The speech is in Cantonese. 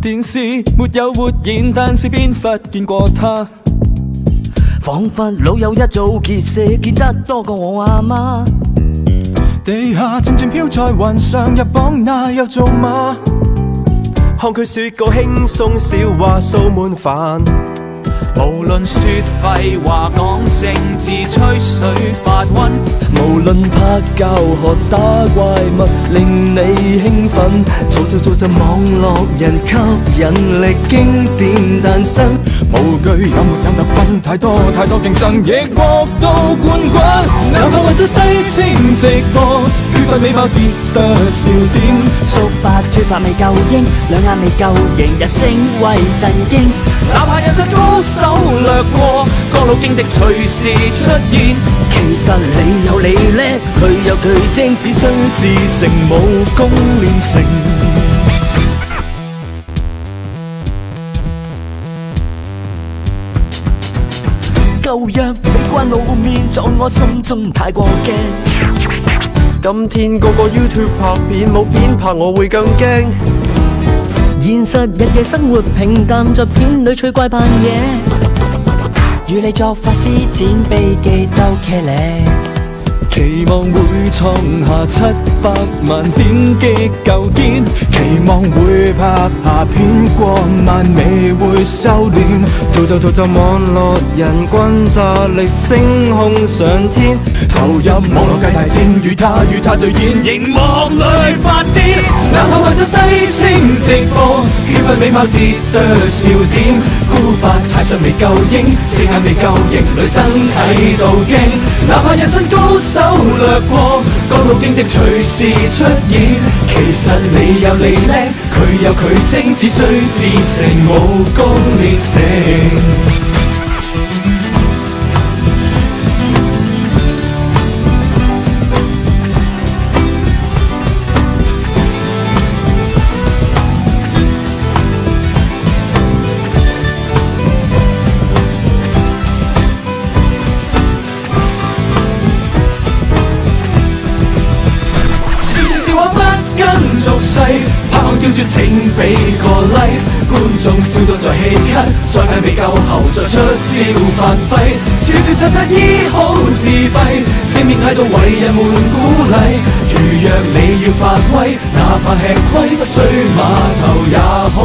電視沒有活現，但是邊忽見過他。彷彿老友一早結識，結得多過我阿媽。地下漸漸飄在雲上，入榜那又做馬？看佢說個輕鬆笑話掃滿飯。無論說廢話講政治吹水發瘟，無論拍教學打怪物令你興奮，造就網絡人吸引力經典誕生。無懼有沒有得分，太多競爭，亦獲到冠軍。哪怕或者低清直播，缺乏美貌跌得笑點，縮白脫髮未夠英，兩眼未夠型，日升為震驚。哪怕人生高手掠過，各路勁敵隨時出現。其實你有你叻，佢有佢精，只需自成武功練成。舊日俾關露面，在我心中太過驚。今天個個 YouTube 拍片，冇片拍我會更驚。現實日夜生活平淡，在片裏趣怪扮嘢，與你作法施展秘技鬥騎呢。期望會創下700萬點擊夠堅，期望會拍下片過萬未會收斂，造就網絡人均炸力升空上天，投入網絡界大戰，與他對演，熒幕裏發癲。哪怕或者低清直播，缺乏美貌跌得笑點，孤發太上未夠英，四眼未夠型，女生睇到驚。哪怕人生高手掠過，各路勁敵隨時出現。其實你有你叻，佢有佢精，只需自成武功練成。俗世拍項刁鑽請俾個 like， 觀眾笑到在氣咳，賽藝未夠後再出招發揮，跳扎醫好自閉，正面態度為人們鼓勵。如若你要發威，哪怕吃虧，不需碼頭也可